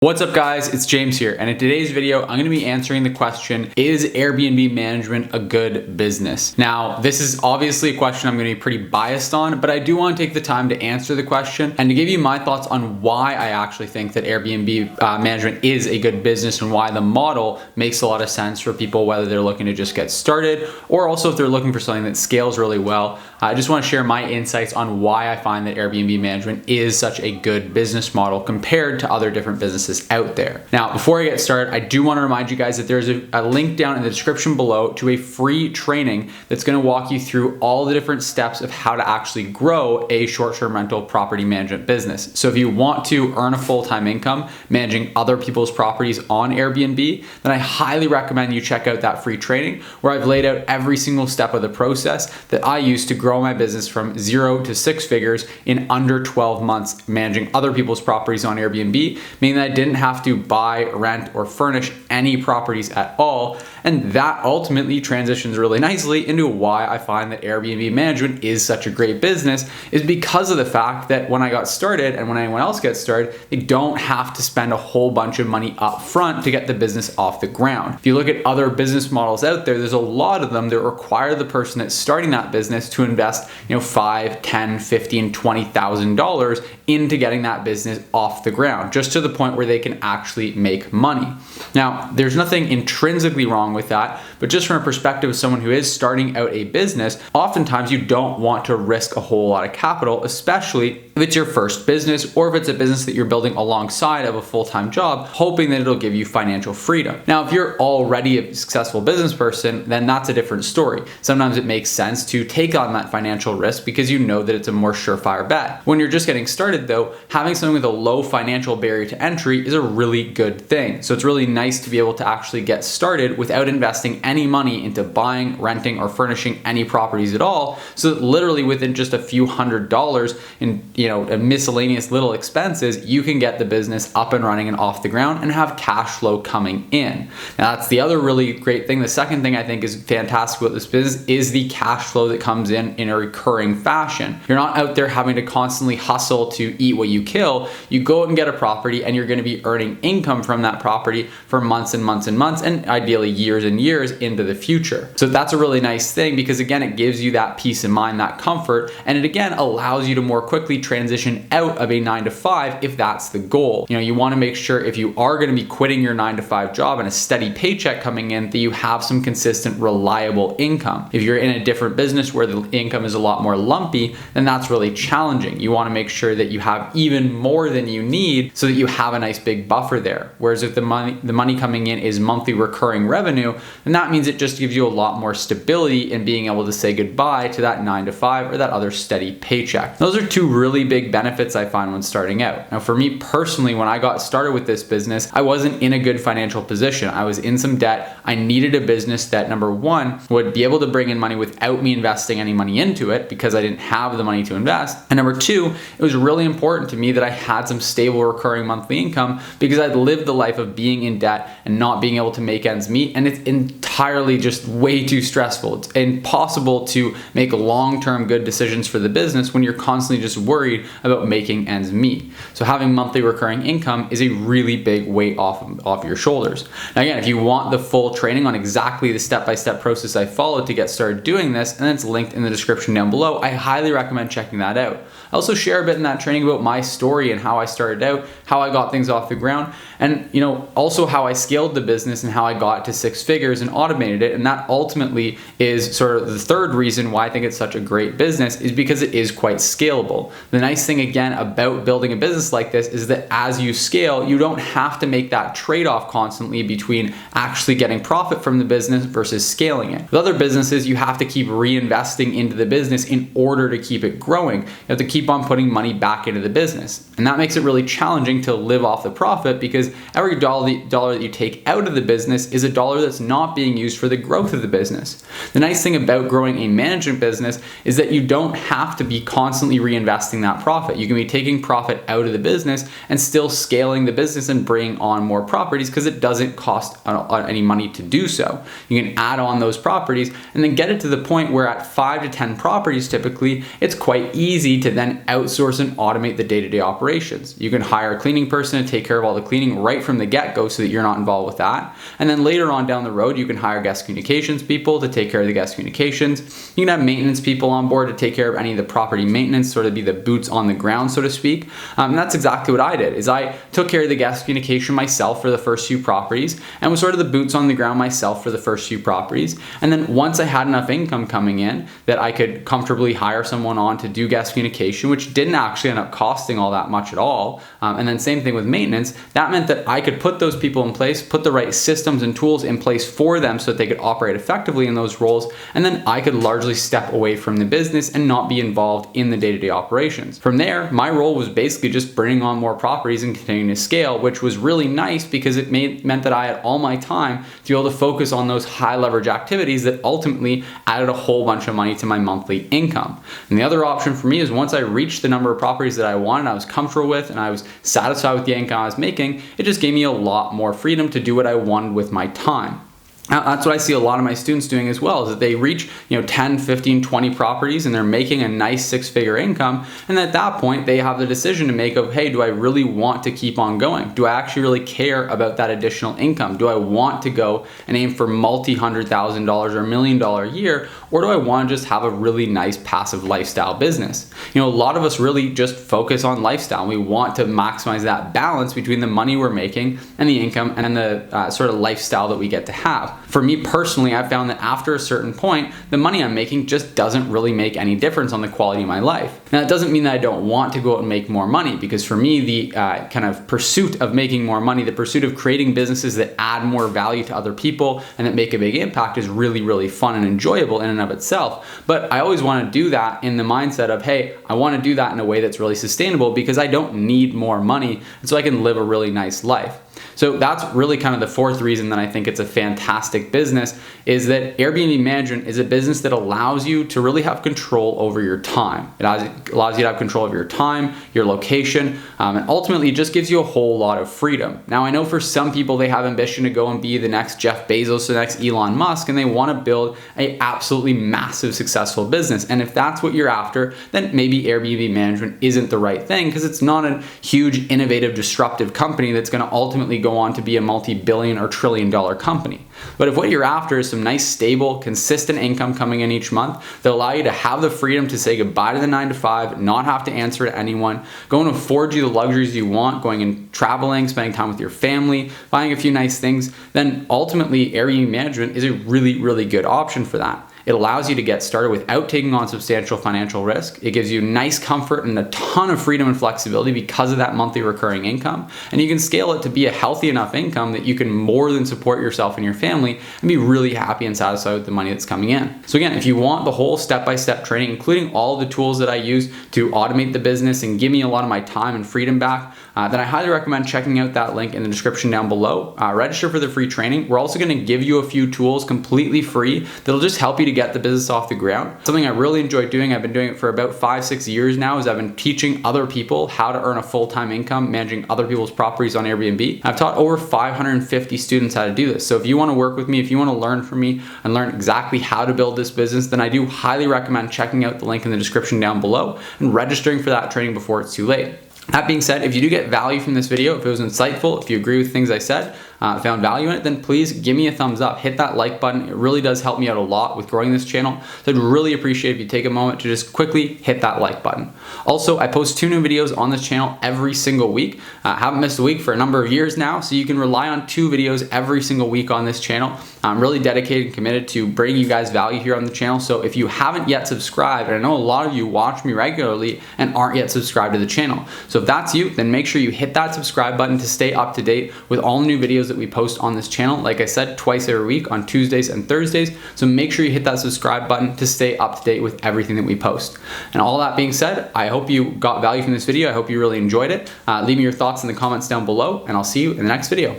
What's up guys, it's James here, and in today's video, I'm going to be answering the question, is Airbnb management a good business? Now, this is obviously a question I'm going to be pretty biased on, but I do want to take the time to answer the question and to give you my thoughts on why I actually think that Airbnb management is a good business and why the model makes a lot of sense for people, whether they're looking to just get started or also if they're looking for something that scales really well. I just want to share my insights on why I find that Airbnb management is such a good business model compared to other different businesses out there. Now, before I get started, I do want to remind you guys that there's a link down in the description below to a free training that's going to walk you through all the different steps of how to actually grow a short-term rental property management business. So if you want to earn a full-time income managing other people's properties on Airbnb, then I highly recommend you check out that free training where I've laid out every single step of the process that I use to grow my business from 0 to 6 figures in under 12 months managing other people's properties on Airbnb, meaning that I didn't have to buy, rent, or furnish any properties at all. And that ultimately transitions really nicely into why I find that Airbnb management is such a great business, is because of the fact that when I got started and when anyone else gets started, they don't have to spend a whole bunch of money up front to get the business off the ground. If you look at other business models out there, there's a lot of them that require the person that's starting that business to invest, $5, $10, $15, $20,000 into getting that business off the ground, just to the point where they can actually make money. Now, there's nothing intrinsically wrong with that, but just from a perspective of someone who is starting out a business, oftentimes you don't want to risk a whole lot of capital, especially if it's your first business or if it's a business that you're building alongside of a full-time job, hoping that it'll give you financial freedom. Now, if you're already a successful business person, then that's a different story. Sometimes it makes sense to take on that financial risk because you know that it's a more surefire bet. When you're just getting started though, having something with a low financial barrier to entry is a really good thing. So it's really nice to be able to actually get started without investing any money into buying, renting, or furnishing any properties at all. So that literally within just a few $100s in miscellaneous little expenses, you can get the business up and running and off the ground and have cash flow coming in. Now that's the other really great thing. The second thing I think is fantastic about this business is the cash flow that comes in a recurring fashion. You're not out there having to constantly hustle to eat what you kill. You go and get a property and you're going to be earning income from that property for months and months and months, and ideally years and years into the future. So that's a really nice thing because again, it gives you that peace of mind, that comfort, and it again allows you to more quickly transition out of a 9-to-5 if that's the goal. You want to make sure if you are going to be quitting your 9-to-5 job and a steady paycheck coming in, that you have some consistent, reliable income. If you're in a different business where the income is a lot more lumpy, then that's really challenging. You want to make sure that you have even more than you need so that you have a nice big buffer there. Whereas if the money coming in is monthly recurring revenue, then that means it just gives you a lot more stability in being able to say goodbye to that 9-to-5 or that other steady paycheck. Those are two really big benefits I find when starting out. Now for me personally, when I got started with this business, I wasn't in a good financial position. I was in some debt. I needed a business that, number one, would be able to bring in money without me investing any money into it because I didn't have the money to invest. And number two, it was really important to me that I had some stable recurring monthly income because I'd lived the life of being in debt and not being able to make ends meet, and it's entirely just way too stressful. It's impossible to make long-term good decisions for the business when you're constantly just worried about making ends meet. So having monthly recurring income is a really big weight off your shoulders. Now again, if you want the full training on exactly the step-by-step process I followed to get started doing this, and it's linked in the description down below, I highly recommend checking that out. I also share a bit in that training about my story and how I started out, how I got things off the ground, and also how I scaled the business and how I got to 6 figures and automated it. And that ultimately is sort of the third reason why I think it's such a great business, is because it is quite scalable. The nice thing again about building a business like this is that as you scale, you don't have to make that trade-off constantly between actually getting profit from the business versus scaling it. With other businesses, you have to keep reinvesting into the business in order to keep it growing. You have to keep on putting money back into the business. And that makes it really challenging to live off the profit because every dollar that you take out of the business is a dollar that's not being being used for the growth of the business. The nice thing about growing a management business is that you don't have to be constantly reinvesting that profit. You can be taking profit out of the business and still scaling the business and bringing on more properties because it doesn't cost any money to do so. You can add on those properties and then get it to the point where at 5 to 10 properties typically, it's quite easy to then outsource and automate the day-to-day operations. You can hire a cleaning person to take care of all the cleaning right from the get-go so that you're not involved with that. And then later on down the road, you can hire guest communications people to take care of the guest communications. You can have maintenance people on board to take care of any of the property maintenance, sort of be the boots on the ground, so to speak. And that's exactly what I did, is I took care of the guest communication myself for the first few properties and was sort of the boots on the ground myself for the first few properties. And then once I had enough income coming in that I could comfortably hire someone on to do guest communication, which didn't actually end up costing all that much at all. And then same thing with maintenance. That meant that I could put those people in place, put the right systems and tools in place for them so that they could operate effectively in those roles. And then I could largely step away from the business and not be involved in the day-to-day operations. From there, my role was basically just bringing on more properties and continuing to scale, which was really nice because it meant that I had all my time to be able to focus on those high leverage activities that ultimately added a whole bunch of money to my monthly income. And the other option for me is once I reached the number of properties that I wanted, I was comfortable with, and I was satisfied with the income I was making, it just gave me a lot more freedom to do what I wanted with my time. Now, that's what I see a lot of my students doing as well, is that they reach 10, 15, 20 properties and they're making a nice six-figure income. And at that point, they have the decision to make of, hey, do I really want to keep on going? Do I actually really care about that additional income? Do I want to go and aim for multi-$100,000 or $1 million a year? Or do I want to just have a really nice passive lifestyle business? A lot of us really just focus on lifestyle. We want to maximize that balance between the money we're making and the income and the sort of lifestyle that we get to have. For me personally, I've found that after a certain point, the money I'm making just doesn't really make any difference on the quality of my life. Now, that doesn't mean that I don't want to go out and make more money, because for me, the kind of pursuit of making more money, the pursuit of creating businesses that add more value to other people and that make a big impact is really, really fun and enjoyable in and of itself. But I always want to do that in the mindset of, hey, I want to do that in a way that's really sustainable because I don't need more money, and so I can live a really nice life. So that's really kind of the fourth reason that I think it's a fantastic business, is that Airbnb management is a business that allows you to really have control over your time. It allows you to have control over your time, your location, and ultimately it just gives you a whole lot of freedom. Now, I know for some people, they have ambition to go and be the next Jeff Bezos, the next Elon Musk, and they want to build a absolutely massive successful business. And if that's what you're after, then maybe Airbnb management isn't the right thing, because it's not a huge, innovative, disruptive company that's going to ultimately go on to be a multi-billion or trillion-dollar company. But if what you're after is some nice, stable, consistent income coming in each month that allow you to have the freedom to say goodbye to the 9 to 5, not have to answer to anyone, go and afford you the luxuries you want, going and traveling, spending time with your family, buying a few nice things, then ultimately Airbnb management is a really, really good option for that. It allows you to get started without taking on substantial financial risk. It gives you nice comfort and a ton of freedom and flexibility because of that monthly recurring income. And you can scale it to be a healthy enough income that you can more than support yourself and your family and be really happy and satisfied with the money that's coming in. So again, if you want the whole step-by-step training, including all the tools that I use to automate the business and give me a lot of my time and freedom back, then I highly recommend checking out that link in the description down below. Register for the free training. We're also going to give you a few tools completely free that'll just help you to get the business off the ground. Something I really enjoy doing, I've been doing it for about 5-6 years now, is I've been teaching other people how to earn a full-time income managing other people's properties on Airbnb. I've taught over 550 students how to do this. So if you want to work with me, if you want to learn from me and learn exactly how to build this business, then I do highly recommend checking out the link in the description down below and registering for that training before it's too late. That being said, if you do get value from this video, if it was insightful, if you agree with things I said, found value in it, then please give me a thumbs up. Hit that like button. It really does help me out a lot with growing this channel. So I'd really appreciate if you take a moment to just quickly hit that like button. Also, I post 2 new videos on this channel every single week. I haven't missed a week for a number of years now, so you can rely on 2 videos every single week on this channel. I'm really dedicated and committed to bringing you guys value here on the channel. So if you haven't yet subscribed, and I know a lot of you watch me regularly and aren't yet subscribed to the channel. So if that's you, then make sure you hit that subscribe button to stay up to date with all the new videos that we post on this channel. Like I said, twice every week on Tuesdays and Thursdays. So make sure you hit that subscribe button to stay up to date with everything that we post. And all that being said, I hope you got value from this video. I hope you really enjoyed it. Leave me your thoughts in the comments down below, and I'll see you in the next video.